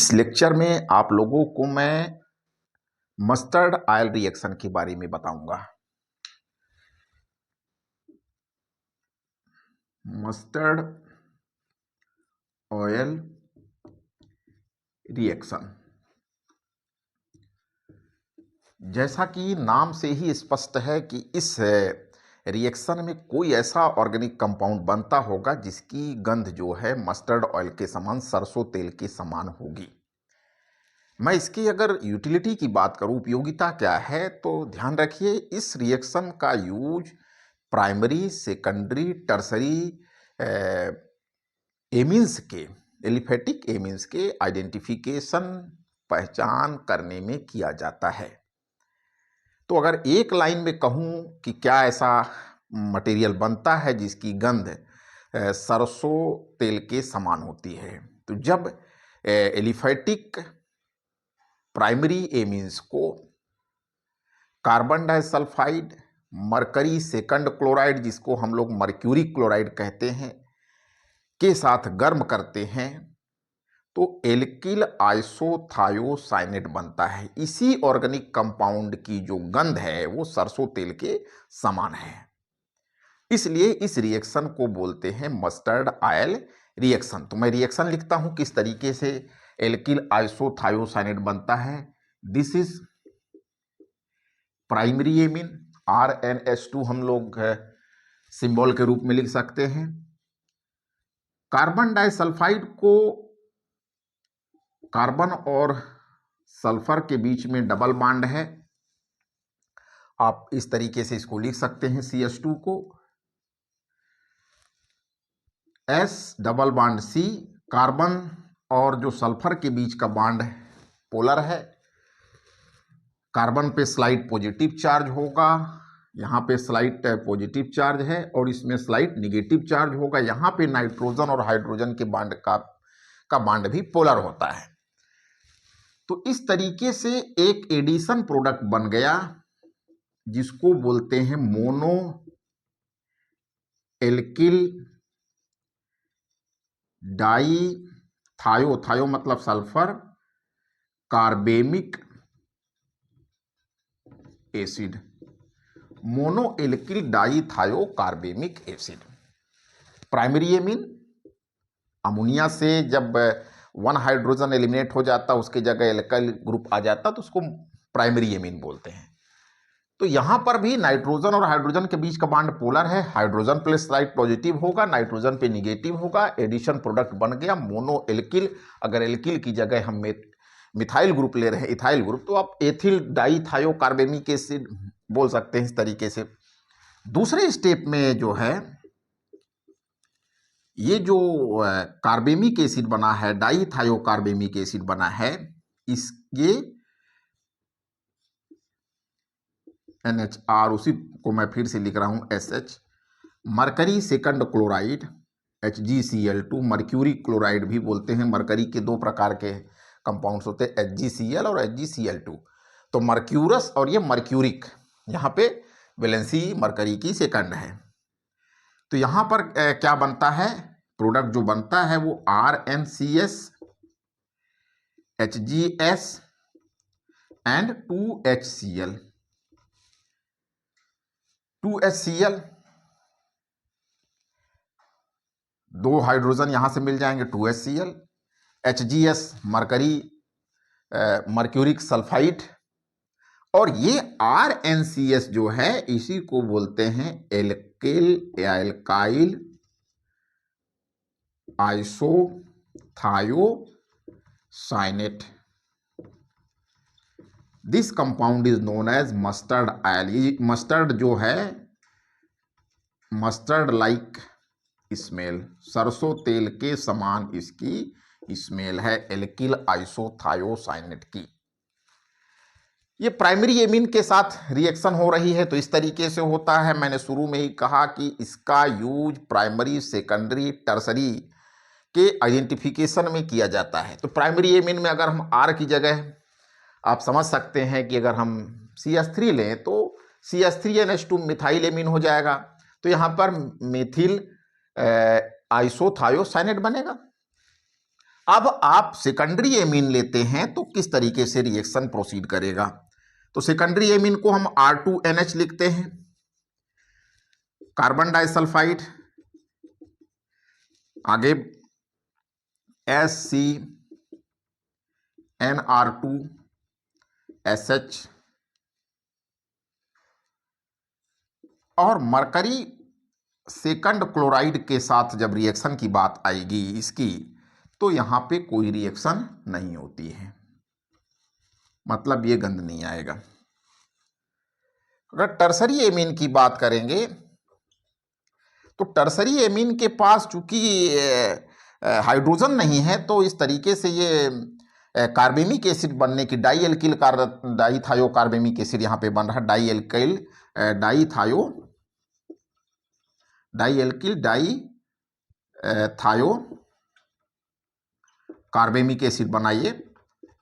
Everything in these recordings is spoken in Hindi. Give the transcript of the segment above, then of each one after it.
इस लेक्चर में आप लोगों को मैं मस्टर्ड ऑयल रिएक्शन के बारे में बताऊंगा। मस्टर्ड ऑयल रिएक्शन, जैसा कि नाम से ही स्पष्ट है कि इस रिएक्शन में कोई ऐसा ऑर्गेनिक कंपाउंड बनता होगा जिसकी गंध जो है मस्टर्ड ऑयल के समान, सरसों तेल के समान होगी। मैं इसकी अगर यूटिलिटी की बात करूं, उपयोगिता क्या है, तो ध्यान रखिए इस रिएक्शन का यूज प्राइमरी, सेकेंडरी, टर्सरी एमिन्स के, एलिफेटिक एमिन्स के आइडेंटिफिकेशन, पहचान करने में किया जाता है। तो अगर एक लाइन में कहूं कि क्या ऐसा मटेरियल बनता है जिसकी गंध सरसों तेल के समान होती है, तो जब एलिफेटिक प्राइमरी एमिन्स को carbon disulphide, mercury second chloride जिसको हम लोग मर्क्यूरी क्लोराइड कहते हैं, के साथ गर्म करते हैं तो एल्किल आइसोथायोसाइनेट बनता है। इसी ऑर्गेनिक कंपाउंड की जो गंध है वो सरसों तेल के समान है। इसलिए इस रिएक्शन को बोलते हैं मस्टर्ड ऑयल रिएक्शन। तो मैं रिएक्शन लिखता हूं किस तरीके से एल्किल आइसोथायोसाइनेट बनता है। This is primary amine, RnH2 हम लोग सिंबल के रूप में लिख सकते हैं। कार्बन डाइसल्फाइड को कार्बन और सल्फर के बीच में डबल बॉन्ड है, आप इस तरीके से इसको लिख सकते हैं CH2 को। S double bond C, carbon और जो सल्फर के बीच का बॉन्ड पोलर है। कार्बन पे स्लाइट पॉजिटिव चार्ज होगा, यहाँ पे स्लाइट पॉजिटिव चार्ज है और इसमें स्लाइट निगेटिव चार्ज होगा। यहाँ पे नाइट्रोजन और हाइड्रोजन के बॉन्ड का बॉन्ड भी पोलर होता है। तो इस तरीके से एक एडिशन प्रोडक्ट बन गया जिसको बोलते हैं mono alkyl dithio, thio मतलब sulphur, carbamic acid, mono alkyl dithio carbamic acid. Primary amine, ammonia से जब वन हाइड्रोजन एलिमिनेट हो जाता, उसके जगह एल्काइल ग्रुप आ जाता, तो उसको प्राइमरी एमिन बोलते हैं। तो यहां पर भी नाइट्रोजन और हाइड्रोजन के बीच का बॉन्ड पोलर है, हाइड्रोजन पे स्लाइड पॉजिटिव होगा, नाइट्रोजन पे निगेटिव होगा, एडिशन प्रोडक्ट बन गया मोनो एल्किल। अगर एल्किल की जगह हम मिथाइल ग्रुप ले रहे हैं, इथाइल ग्रुप, तो आप एथिल डाई थायो कार्बेमिक एसिड बोल सकते हैं इस तरीके से। दूसरे स्टेप में जो है ये जो कार्बेमिक एसिड बना है, डाई थायो कार्बेमिक एसिड बना है, ये NHR, उसी को मैं फिर से लिख रहा हूं SH, mercury second chloride HgCl2, mercury chloride भी बोलते हैं। मरकरी के दो प्रकार के कंपाउंड्स होते हैं, HgCl और HgCl2। तो मर्क्यूरस और ये मर्क्यूरिक, यहाँ पे वैलेंसी मरकरी की सेकंड है। तो यहाँ पर क्या बनता है, प्रोडक्ट जो बनता है वो RnCS, HgS and 2HCl, 2HCl, दो हाइड्रोजन यहां से मिल जाएंगे, 2HCl, HgS mercury mercuric sulphide, और ये RnCS जो है इसी को बोलते हैं एल्किल या alkyl isothiocyanate. This compound is known as mustard oil. ये मस्टर्ड जो है, मस्टर्ड लाइक स्मेल, सरसों तेल के समान इसकी स्मेल है, एल्किल आइसोथायोसाइनेट की। ये प्राइमरी एमिन के साथ रिएक्शन हो रही है तो इस तरीके से होता है। मैंने शुरू में ही कहा कि इसका यूज प्राइमरी, सेकेंडरी, टर्सरी के आइडेंटिफिकेशन में किया जाता है। तो प्राइमरी एमिन में अगर हम R की जगह आप समझ सकते हैं कि अगर हम CH3 लें तो CH3NH2 मिथाइल एमिन हो जाएगा। तो यहाँ पर मेथिल आइसोथायोसाइनेट बनेगा। अब आप सेकेंडरी एमीन लेते हैं तो किस तरीके से रिएक्शन प्रोसीड करेगा। तो सेकेंडरी एमीन को हम R2NH लिखते हैं, कार्बन डाइसल्फाइड, आगे SCNR2SH, और मरकरी सेकंड क्लोराइड के साथ जब रिएक्शन की बात आएगी इसकी, तो यहां पे कोई रिएक्शन नहीं होती है, मतलब ये गंध नहीं आएगा। अगर टर्सरी एमीन की बात करेंगे तो टर्सरी एमीन के पास चूंकि हाइड्रोजन नहीं है, तो इस तरीके से ये कार्बेमिक एसिड बनने की डाईएल्किल डाईथायो कार्बेमिक एसिड यहां पे बन रहा है, डाईएल्किल डाईथायो कार्बेमिक एसिड बनाइए,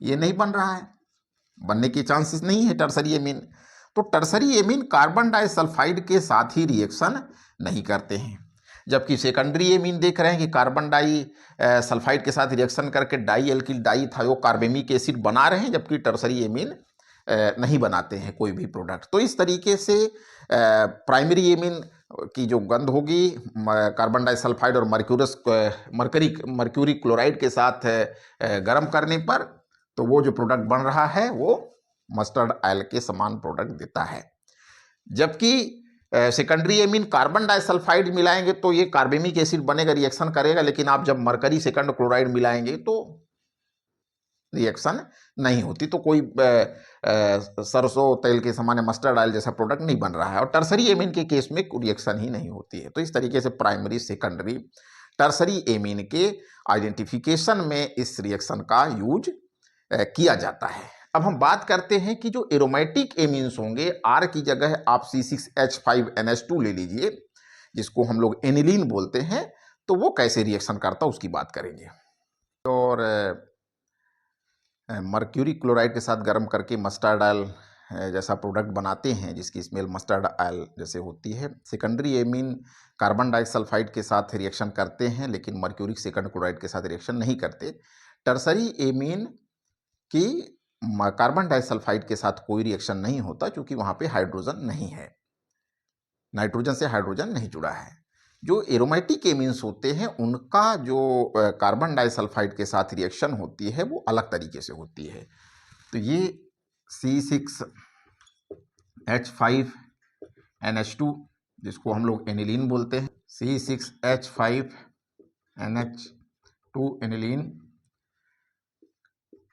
ये नहीं बन रहा है, बनने के चांसेस नहीं है टर्सरी एमीन। तो टर्सरी एमीन कार्बन डाइसल्फाइड के साथ ही रिएक्शन नहीं करते हैं, जबकि सेकेंडरी एमीन देख रहे हैं कि कार्बन डाई सल्फाइड के साथ रिएक्शन करके डाईएल्किल डाईथायो कार्बेमिक एसिड बना रहे हैं, जबकि टर्सरी एमीन नहीं बनाते हैं कोई भी प्रोडक्ट। तो इस तरीके से प्राइमरी एमीन की जो गंध होगी कार्बन डाइसल्फाइड और मर्क्यूरी क्लोराइड के साथ गर्म करने पर, तो वो जो प्रोडक्ट बन रहा है वो मस्टर्ड ऑयल के समान प्रोडक्ट देता है। जबकि सेकेंडरी एमीन कार्बन डाइसल्फाइड मिलाएंगे तो ये कार्बेमिक एसिड बनेगा, रिएक्शन करेगा, लेकिन आप जब मरकरी सेकंड क्लोराइड मिलाएंगे तो रिएक्शन नहीं होती, तो कोई सरसों तेल के समान मस्टर्ड ऑयल जैसा प्रोडक्ट नहीं बन रहा है। और टर्सरी एमीन के केस में रिएक्शन ही नहीं होती है। तो इस तरीके से प्राइमरी, सेकेंडरी, टर्सरी एमीन के आइडेंटिफिकेशन में इस रिएक्शन का यूज किया जाता है। अब हम बात करते हैं कि जो एरोमेटिक एमीन्स होंगे, R की जगह आप C6H5NH2 ले लीजिए, जिसको हम लोग एनिलीन बोलते हैं, तो वो कैसे रिएक्शन करता है उसकी बात करेंगे। और मर्क्यूरी क्लोराइड के साथ गर्म करके मस्टर्ड ऑयल जैसा प्रोडक्ट बनाते हैं, जिसकी स्मेल मस्टर्ड ऑयल जैसे होती है। सेकेंडरी एमीन कार्बन डाइसल्फाइड के साथ रिएक्शन करते हैं, लेकिन मर्क्यूरिक सेकंड क्लोराइड के साथ रिएक्शन नहीं करते। टर्सरी एमीन की कार्बन डाइसल्फाइड के साथ कोई रिएक्शन नहीं होता, क्योंकि वहां पे हाइड्रोजन नहीं है, नाइट्रोजन से हाइड्रोजन नहीं जुड़ा है। जो एरोमेटिक एमीन्स होते हैं उनका जो कार्बन डाइसल्फाइड के साथ रिएक्शन होती है वो अलग तरीके से होती है। तो ये C6H5NH2 जिसको हम लोग एनिलीन बोलते हैं, C6H5NH2 एनिलीन,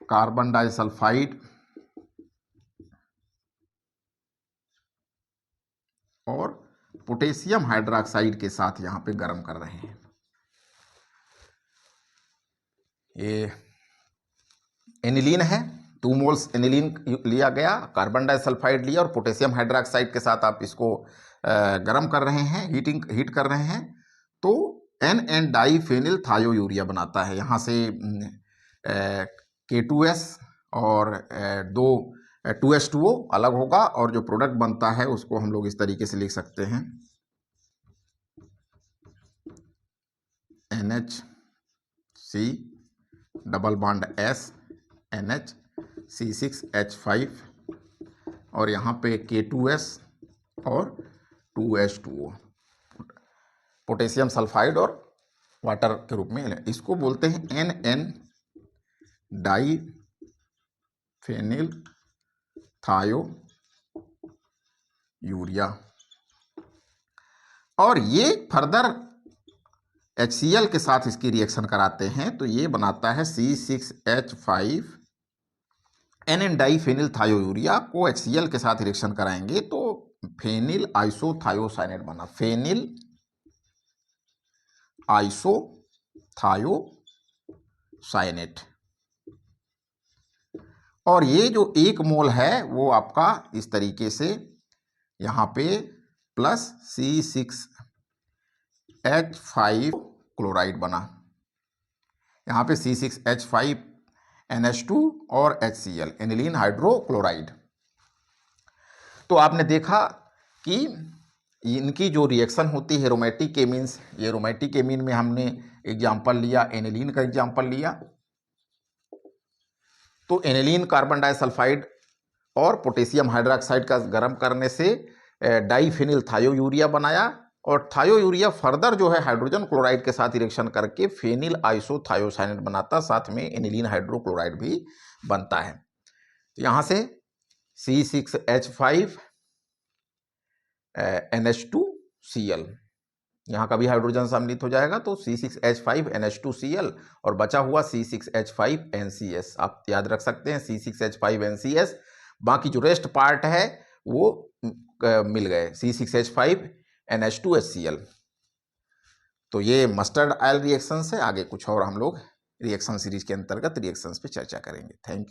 कार्बन डाइसल्फाइड और पोटेशियम हाइड्रोक्साइड के साथ यहां पे गर्म कर रहे हैं। ये एनिलीन है, 2 मोल्स एनिलीन लिया गया, कार्बन डाइसल्फाइड लिया और पोटेशियम हाइड्रोक्साइड के साथ आप इसको गर्म कर रहे हैं, हीट कर रहे हैं, तो NN डाइफेनिल थायोयूरिया बनता है। यहाँ से K2S और 2H2O अलग होगा, और जो प्रोडक्ट बनता है उसको हम लोग इस तरीके से लिख सकते हैं, NHC double bond S NH C6H5 और यहाँ पे K2S और 2H2O, पोटेशियम सल्फाइड और वाटर के रूप में। इसको बोलते हैं NN डाइफेनिल थायोयूरिया। और ये फर्दर HCl के साथ इसकी रिएक्शन कराते हैं, तो ये बनाता है C6H5NN डाइफेनिल थायोयूरिया को HCl के साथ रिएक्शन कराएंगे तो फेनिल आइसोथायोसाइनेट बना, फेनिल आइसोथायोसाइनेट। और ये जो 1 मोल है वो आपका इस तरीके से यहाँ पे प्लस C6H5 क्लोराइड बना, यहाँ पे C6H5NH2 और HCl एनिलीन हाइड्रोक्लोराइड। तो आपने देखा कि इनकी जो रिएक्शन होती है एरोमेटिक एमीन्स, ये एरोमेटिक एमीन में हमने एग्जाम्पल लिया, एनिलीन का एग्जाम्पल लिया, तो एनिलीन कार्बन डाइसल्फाइड और पोटेशियम हाइड्रोक्साइड का गर्म करने से डाइफिनिल थायोयूरिया बनाया, और थायोयूरिया फर्दर जो है हाइड्रोजन क्लोराइड के साथ रिएक्शन करके फेनिल आइसोथायोसाइनेट बनाता, साथ में एनिलीन हाइड्रोक्लोराइड भी बनता है। तो यहाँ से C6H5 NH2Cl, यहाँ का भी हाइड्रोजन सम्मिलित हो जाएगा, तो C6H5 NH2Cl और बचा हुआ C6H5 NCS। आप याद रख सकते हैं C6H5 NCS, बाकी जो रेस्ट पार्ट है वो मिल गए C6H5 NH2HCl। तो ये मस्टर्ड ऑयल रिएक्शन है। आगे कुछ और हम लोग रिएक्शन सीरीज के अंतर्गत रिएक्शंस पे चर्चा करेंगे। Thank you.